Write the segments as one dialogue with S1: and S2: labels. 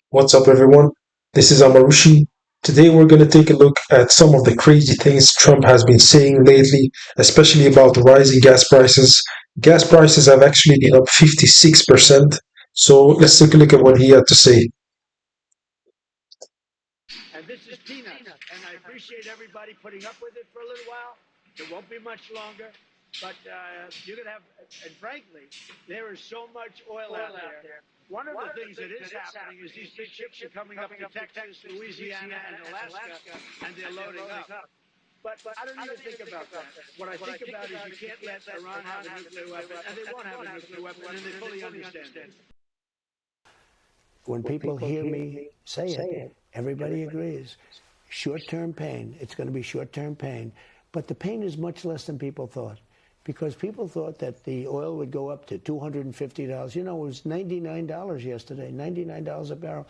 S1: What's up, everyone? This is Amarushi. Today, we're going to take a look at some of the crazy things Trump has been saying lately, especially about the rising gas prices. Gas prices have actually been up 56%. So, let's take a look at what he had to say.
S2: And this is peanuts. And I appreciate everybody putting up with it for a little while. It won't be much longer. But you're going to have, and frankly, there is so much oil out there. One of the things that is happening is these big ships are coming up to Texas, Louisiana, and Alaska, and they're loading up. But I don't even think about that. What I think about is you can't let Iran have a nuclear weapon, and they won't have a nuclear weapon, and they fully understand it.
S3: When people hear me say it, everybody agrees. Short-term pain. It's going to be short-term pain. But the pain is much less than people thought. Because people thought that the oil would go up to $250. You know, it was $99 yesterday, $99 a barrel.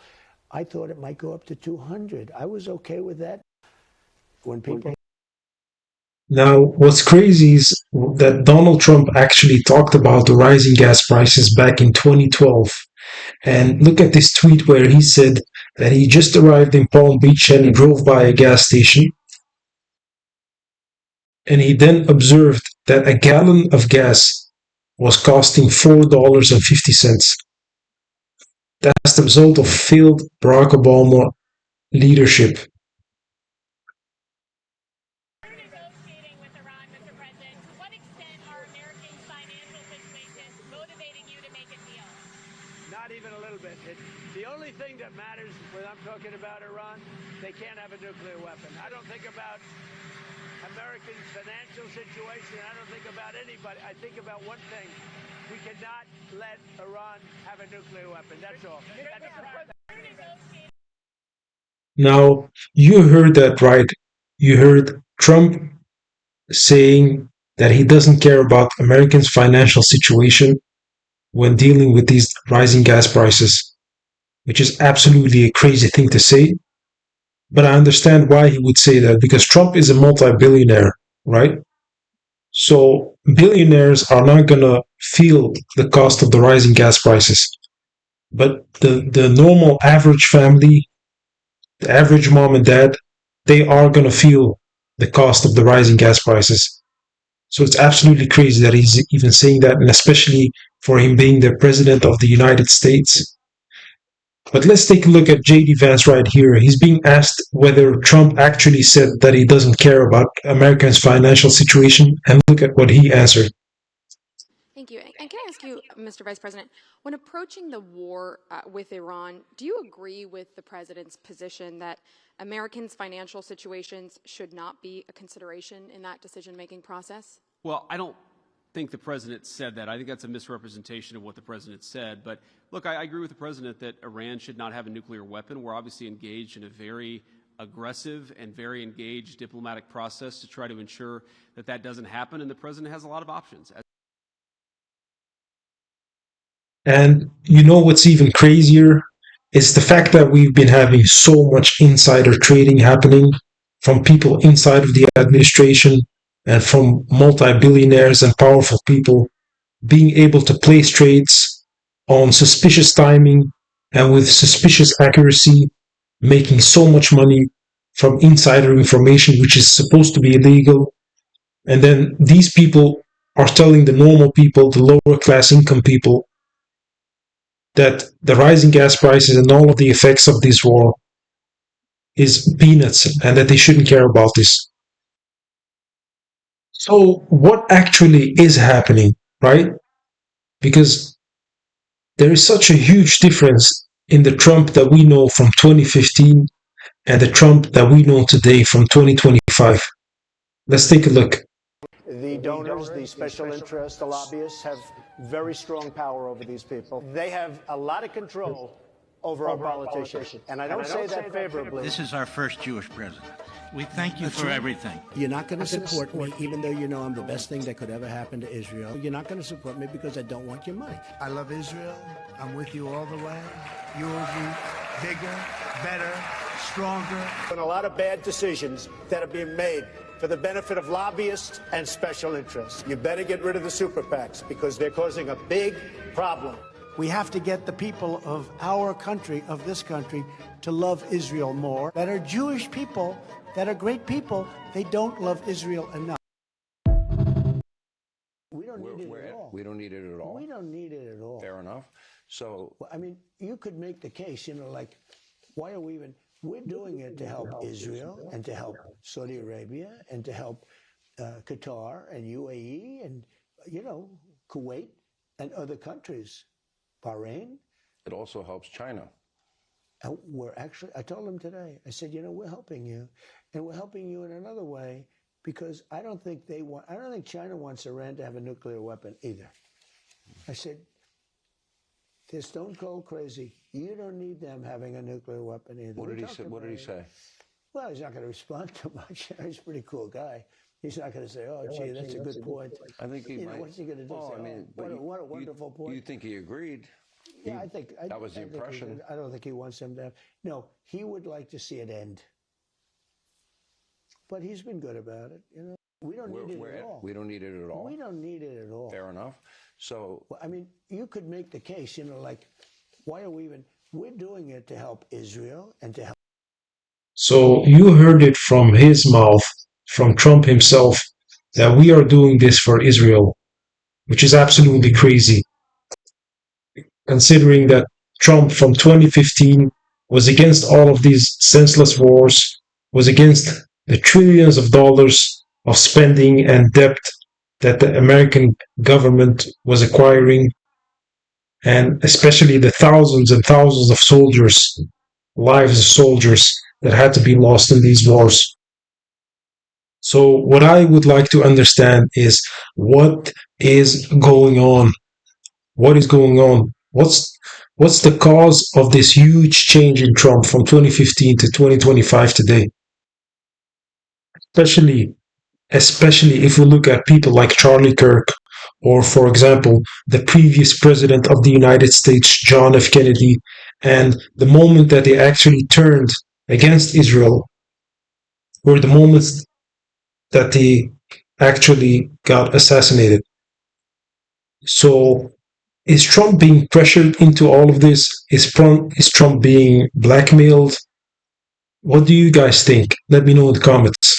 S3: I thought it might go up to $200. I was okay with that. When people
S1: Now, what's crazy is that Donald Trump actually talked about the rising gas prices back in 2012. And look at this tweet where he said that he just arrived in Palm Beach and he drove by a gas station. And he then observed that a gallon of gas was costing $4.50. That's the result of failed Barack Obama leadership.
S4: Negotiating with Iran, Mr. President, to what extent are Americans' financial situations motivating you to make a deal?
S2: Not even a little bit. The only thing that matters when I'm talking about Iran, they can't have a nuclear weapon. I don't think about Americans' financial situation. I don't think about anybody. I think about one thing. We cannot let Iran have a nuclear weapon. That's all.
S1: Now, you heard that right. You heard Trump saying that he doesn't care about Americans' financial situation when dealing with these rising gas prices, which is absolutely a crazy thing to say. But I understand why he would say that because Trump is a multi billionaire, right? So billionaires are not going to feel the cost of the rising gas prices. But the normal average family, the average mom and dad, they are going to feel the cost of the rising gas prices. So it's absolutely crazy that he's even saying that, and especially for him being the president of the United States. But let's take a look at JD Vance right here. He's being asked whether Trump actually said that he doesn't care about Americans' financial situation, and look at what he answered.
S5: Thank you. And can I ask you, Mr. Vice President, when approaching the war with Iran, do you agree with the president's position that Americans' financial situations should not be a consideration in that decision-making process?
S6: Well, I don't think the president said that. I think that's a misrepresentation of what the president said. But look, I agree with the president that Iran should not have a nuclear weapon. We're obviously engaged in a very aggressive and very engaged diplomatic process to try to ensure that that doesn't happen. And the president has a lot of options.
S1: And you know what's even crazier? It's the fact that we've been having so much insider trading happening from people inside of the administration and from multi billionaires and powerful people being able to place trades on suspicious timing and with suspicious accuracy, making so much money from insider information, which is supposed to be illegal. And then these people are telling the normal people, the lower class income people, that the rising gas prices and all of the effects of this war is peanuts and that they shouldn't care about this. So, what actually is happening, right? Because there is such a huge difference in the Trump that we know from 2015 and the Trump that we know today from 2025. Let's take a look.
S7: The donors, the special interests, the lobbyists have very strong power over these people. They have a lot of control over our politicians. And I don't say that favorably.
S8: This is our first Jewish president. We thank you for everything.
S3: You're not going to support me, even though you know I'm the best thing that could ever happen to Israel. You're not going to support me because I don't want your money.
S9: I love Israel. I'm with you all the way. You will be bigger, better, stronger.
S7: And a lot of bad decisions that are being made for the benefit of lobbyists and special interests. You better get rid of the super PACs because they're causing a big problem.
S3: We have to get the people of our country, of this country, to love Israel more. That are Jewish people, that are great people, they don't love Israel enough. We don't need it at all.
S10: We don't need it at all.
S3: We don't need it at all.
S10: Fair enough. So,
S3: Well, I mean, you could make the case, like, why are we even, we're doing it to help Israel and to help Saudi Arabia and to help Qatar and UAE and, Kuwait and other countries, Bahrain.
S10: it also helps China.
S3: And I told them today, I said, we're helping you. And we're helping you in another way because I don't think China wants Iran to have a nuclear weapon either. I said, they're stone cold crazy. You don't need them having a nuclear weapon either.
S10: What did he say? What did he say?
S3: Well, he's not going to respond too much. He's a pretty cool guy. He's not going to say, "Oh, gee, that's a good point."
S10: I think he might.
S3: What's he going to do?
S10: Oh,
S3: Say,
S10: I mean,
S3: what a wonderful point.
S10: You think he agreed?
S3: Yeah, I think
S10: that was the impression.
S3: I don't think he wants them to have. No, he would like to see it end. But he's been good about it. We don't need it at all.
S10: We don't need it at all.
S3: We don't need it at all.
S10: Fair enough. So,
S3: well, I mean, you could make the case. Like, why are we even? We're doing it to help Israel and to help.
S1: So you heard it from his mouth, from Trump himself, that we are doing this for Israel, which is absolutely crazy, considering that Trump from 2015 was against all of these senseless wars, was against the trillions of dollars of spending and debt that the American government was acquiring, and especially the thousands and thousands of soldiers, lives of soldiers that had to be lost in these wars. So what I would like to understand is what is going on? What is going on? What's the cause of this huge change in Trump from 2015 to 2025 today? Especially especially if we look at people like Charlie Kirk, or, for example, the previous president of the United States, John F. Kennedy, and the moment that they actually turned against Israel were the moments that they actually got assassinated. So, is Trump being pressured into all of this? Is Trump being blackmailed? What do you guys think? Let me know in the comments.